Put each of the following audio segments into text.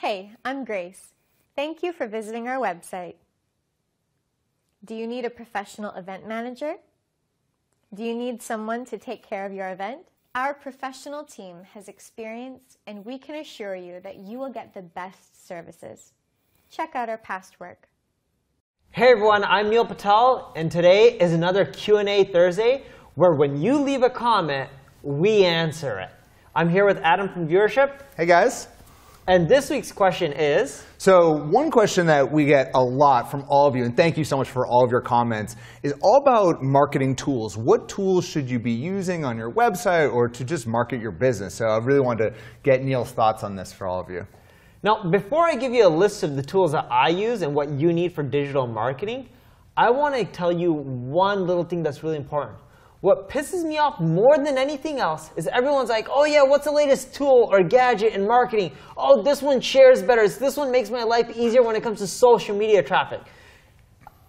Hey, I'm Grace. Thank you for visiting our website. Do you need a professional event manager? Do you need someone to take care of your event? Our professional team has experience, and we can assure you that you will get the best services. Check out our past work. Hey everyone, I'm Neil Patel, and today is another Q&A Thursday where when you leave a comment, we answer it. I'm here with Adam from Viewership. Hey guys. And this week's question is? So one question that we get a lot from all of you, and thank you so much for all of your comments, is all about marketing tools. What tools should you be using on your website or to just market your business? So I really wanted to get Neil's thoughts on this for all of you. Now, before I give you a list of the tools that I use and what you need for digital marketing, I want to tell you one little thing that's really important. What pisses me off more than anything else is everyone's like, oh yeah, what's the latest tool or gadget in marketing? Oh, this one shares better. This one makes my life easier when it comes to social media traffic.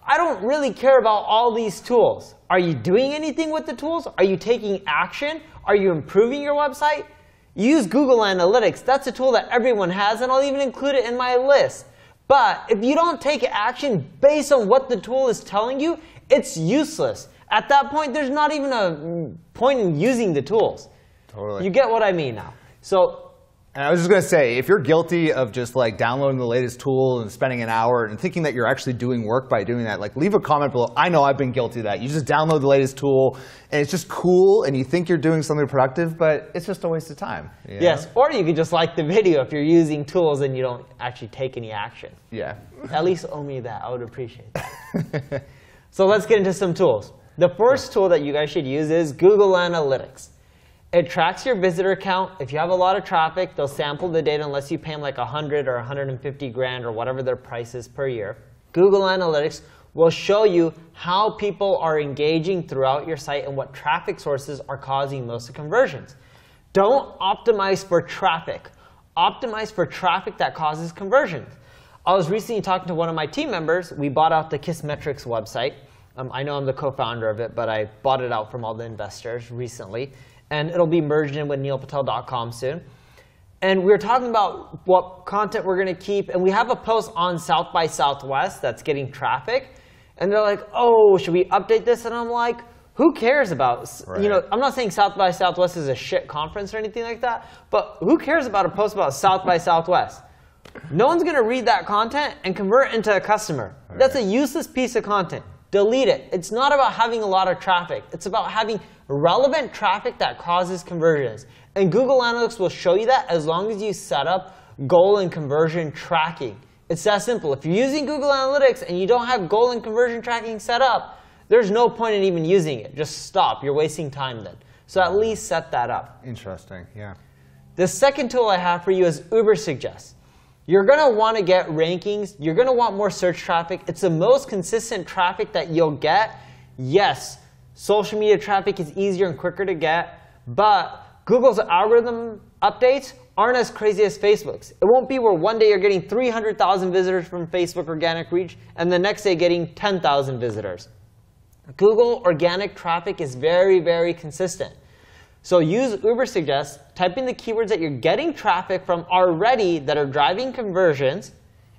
I don't really care about all these tools. Are you doing anything with the tools? Are you taking action? Are you improving your website? Use Google Analytics. That's a tool that everyone has, and I'll even include it in my list. But if you don't take action based on what the tool is telling you, it's useless. At that point, there's not even a point in using the tools. Totally. You get what I mean now. So, and I was just going to say, if you're guilty of just like downloading the latest tool and spending an hour and thinking that you're actually doing work by doing that, like leave a comment below. I know I've been guilty of that. You just download the latest tool, and it's just cool, and you think you're doing something productive, but it's just a waste of time. Yes, or you could just like the video if you're using tools and you don't actually take any action. Yeah. At least owe me that. I would appreciate that. So let's get into some tools. The first tool that you guys should use is Google Analytics. It tracks your visitor count. If you have a lot of traffic, they'll sample the data unless you pay them like 100 or 150 grand or whatever their price is per year. Google Analytics will show you how people are engaging throughout your site and what traffic sources are causing most of the conversions. Don't optimize for traffic. Optimize for traffic that causes conversions. I was recently talking to one of my team members. We bought out the Kissmetrics website. I know I'm the co-founder of it, but I bought it out from all the investors recently. And it'll be merged in with neilpatel.com soon. And we were talking about what content we're going to keep. And we have a post on South by Southwest that's getting traffic. And they're like, oh, should we update this? And I'm like, who cares about, right. I'm not saying South by Southwest is a shit conference or anything like that. But who cares about a post about South by Southwest? No one's going to read that content and convert into a customer. Right. That's a useless piece of content. Delete it. It's not about having a lot of traffic. It's about having relevant traffic that causes conversions. And Google Analytics will show you that as long as you set up goal and conversion tracking. It's that simple. If you're using Google Analytics and you don't have goal and conversion tracking set up, there's no point in even using it. Just stop. You're wasting time then. So at least set that up. Interesting. Yeah. The second tool I have for you is Ubersuggest. You're going to want to get rankings. You're going to want more search traffic. It's the most consistent traffic that you'll get. Yes, social media traffic is easier and quicker to get, but Google's algorithm updates aren't as crazy as Facebook's. It won't be where one day you're getting 300,000 visitors from Facebook organic reach and the next day getting 10,000 visitors. Google organic traffic is very, very consistent. So use Ubersuggest, type in the keywords that you're getting traffic from already that are driving conversions,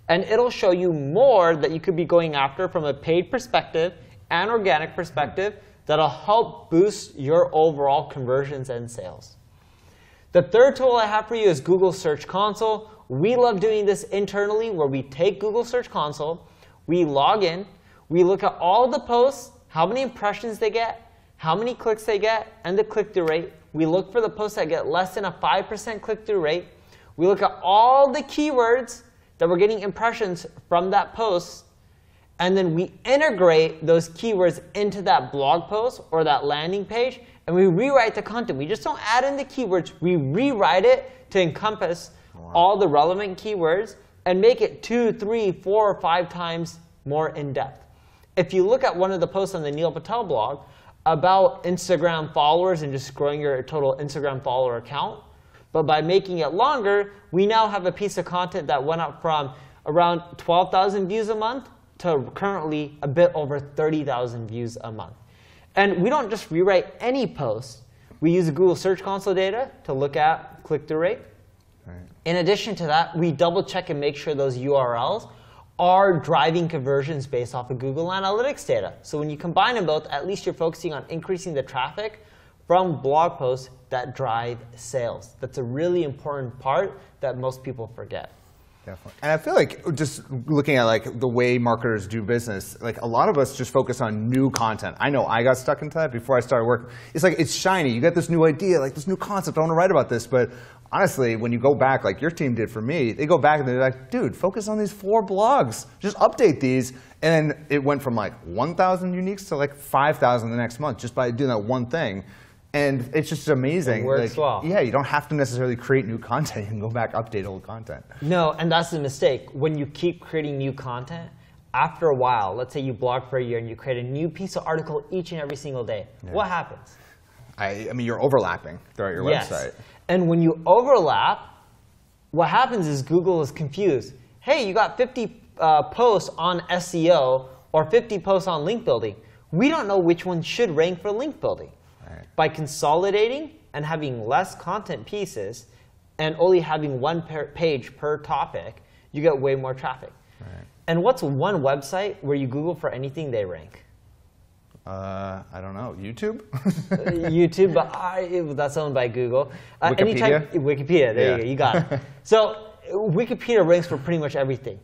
and it'll show you more that you could be going after from a paid perspective and organic perspective that'll help boost your overall conversions and sales. The third tool I have for you is Google Search Console. We love doing this internally where we take Google Search Console, we log in, we look at all the posts, how many impressions they get, how many clicks they get, and the click-through rate. We look for the posts that get less than a 5% click-through rate. We look at all the keywords that we're getting impressions from that post, and then we integrate those keywords into that blog post or that landing page, and we rewrite the content. We just don't add in the keywords. We rewrite it to encompass all the relevant keywords and make it 2, 3, 4, or 5 times more in-depth. If you look at one of the posts on the Neil Patel blog, about Instagram followers and just growing your total Instagram follower account. But by making it longer, we now have a piece of content that went up from around 12,000 views a month to currently a bit over 30,000 views a month. And we don't just rewrite any post. We use the Google Search Console data to look at click-through rate. Right. In addition to that, we double check and make sure those URLs are driving conversions based off of Google Analytics data. So when you combine them both, at least you're focusing on increasing the traffic from blog posts that drive sales. That's a really important part that most people forget. Definitely. And I feel like just looking at like the way marketers do business, like a lot of us just focus on new content. I know I got stuck into that before I started work. It's like it's shiny. You get this new idea, like this new concept. I want to write about this. But honestly, when you go back, like your team did for me, they go back and they're like, dude, focus on these 4 blogs. Just update these. And then it went from like 1,000 uniques to like 5,000 the next month just by doing that one thing. And it's just amazing. It works well. Yeah, you don't have to necessarily create new content. You can go back, update old content. No, and that's the mistake. When you keep creating new content, after a while, let's say you blog for a year and you create a new piece of article each and every single day. Yeah. What happens? I mean, you're overlapping throughout your website. And when you overlap, what happens is Google is confused. Hey, you got 50 posts on SEO or 50 posts on link building. We don't know which one should rank for link building. By consolidating and having less content pieces and only having one page per topic, you get way more traffic. Right. And what's one website where you Google for anything they rank? I don't know. YouTube? YouTube, but that's owned by Google. Wikipedia? Wikipedia, there you go. You got it. So Wikipedia ranks for pretty much everything.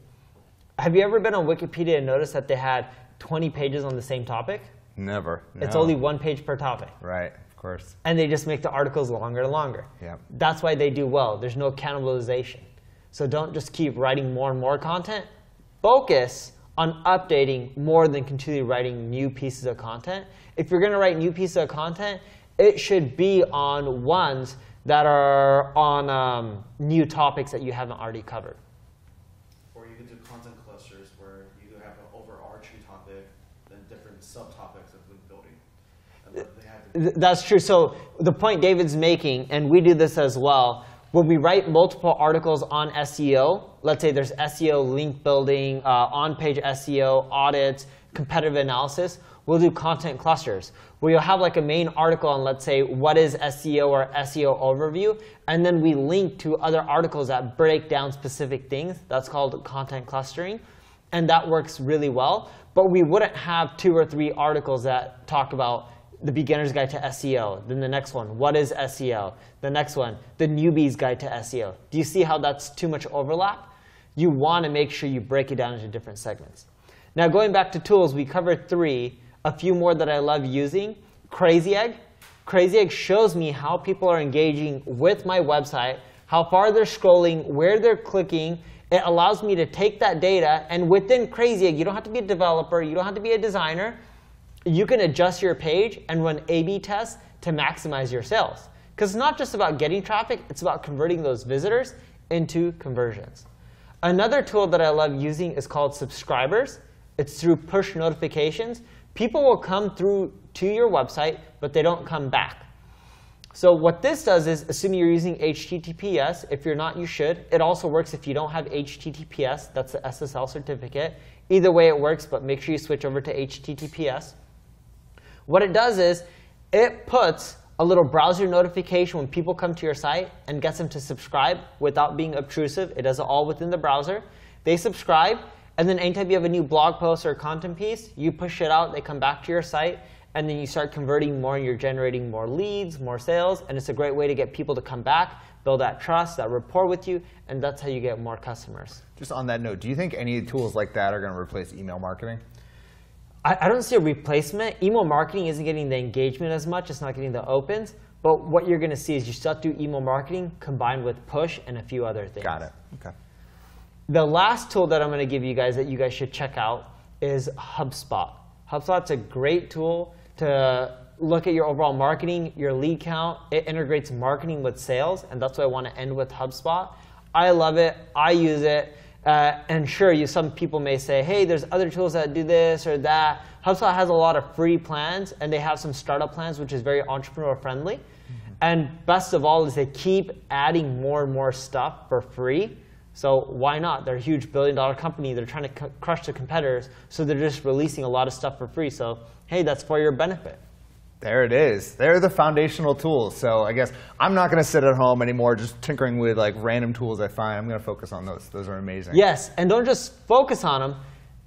Have you ever been on Wikipedia and noticed that they had 20 pages on the same topic? Never. No. It's only one page per topic. Right, of course. And they just make the articles longer and longer. Yep. That's why they do well. There's no cannibalization. So don't just keep writing more and more content. Focus on updating more than continually writing new pieces of content. If you're going to write new pieces of content, it should be on ones that are on new topics that you haven't already covered. Or you could do content clusters where you have an overarching topic, then different subtopics of link building. That's true. So the point David's making, and we do this as well, when we write multiple articles on SEO, let's say there's SEO, link building, on-page SEO, audits, competitive analysis, we'll do content clusters, where you'll have like a main article on, let's say, what is SEO or SEO overview, and then we link to other articles that break down specific things. That's called content clustering, and that works really well. But we wouldn't have 2 or 3 articles that talk about the beginner's guide to SEO. Then the next one, what is SEO? The next one, the newbie's guide to SEO. Do you see how that's too much overlap? You want to make sure you break it down into different segments. Now going back to tools, we covered 3. A few more that I love using. Crazy Egg. Crazy Egg shows me how people are engaging with my website, how far they're scrolling, where they're clicking. It allows me to take that data, and within Crazy Egg, you don't have to be a developer, you don't have to be a designer. You can adjust your page and run A/B tests to maximize your sales. Because it's not just about getting traffic, it's about converting those visitors into conversions. Another tool that I love using is called Subscribers. It's through push notifications. People will come through to your website, but they don't come back. So what this does is, assuming you're using HTTPS, if you're not, you should. It also works if you don't have HTTPS. That's the SSL certificate. Either way it works, but make sure you switch over to HTTPS. What it does is it puts a little browser notification when people come to your site and gets them to subscribe without being obtrusive. It does it all within the browser. They subscribe, and then anytime you have a new blog post or content piece, you push it out, they come back to your site, and then you start converting more, and you're generating more leads, more sales, and it's a great way to get people to come back, build that trust, that rapport with you, and that's how you get more customers. Just on that note, do you think any tools like that are going to replace email marketing? I don't see a replacement. Email marketing isn't getting the engagement as much. It's not getting the opens. But what you're going to see is you still have to do email marketing combined with push and a few other things. Got it. Okay. The last tool that I'm going to give you guys that you guys should check out is HubSpot. HubSpot's a great tool to look at your overall marketing, your lead count. It integrates marketing with sales, and that's why I want to end with HubSpot. I love it. I use it. And sure, some people may say, hey, there's other tools that do this or that. HubSpot has a lot of free plans, and they have some startup plans, which is very entrepreneur friendly. And best of all is they keep adding more and more stuff for free. So why not? They're a huge billion-dollar company. They're trying to crush the competitors, so they're just releasing a lot of stuff for free. So hey, that's for your benefit. There it is. They're the foundational tools. So I guess I'm not going to sit at home anymore just tinkering with like random tools I find. I'm going to focus on those. Those are amazing. Yes, and don't just focus on them.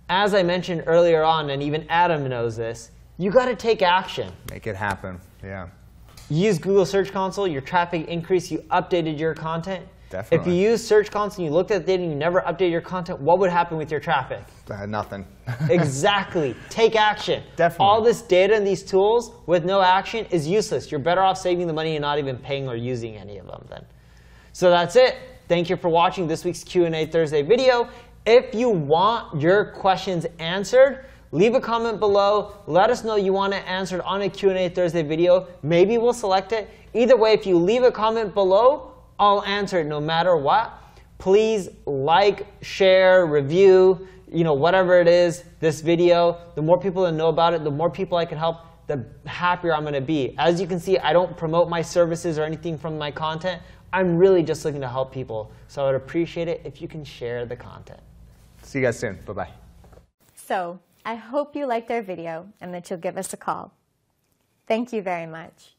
As I mentioned earlier on, and even Adam knows this, you got to take action. Make it happen. Yeah. You use Google Search Console, your traffic increased, you updated your content. Definitely. If you use Search Console and you looked at the data and you never updated your content, what would happen with your traffic? Nothing. Exactly. Take action. Definitely. All this data and these tools with no action is useless. You're better off saving the money and not even paying or using any of them then. So that's it. Thank you for watching this week's Q&A Thursday video. If you want your questions answered, leave a comment below. Let us know you want it answered on a Q&A Thursday video. Maybe we'll select it. Either way, if you leave a comment below, I'll answer it no matter what. Please like, share, review, whatever it is, this video. The more people that know about it, the more people I can help, the happier I'm going to be. As you can see, I don't promote my services or anything from my content. I'm really just looking to help people. So I would appreciate it if you can share the content. See you guys soon. Bye-bye. So I hope you liked our video and that you'll give us a call. Thank you very much.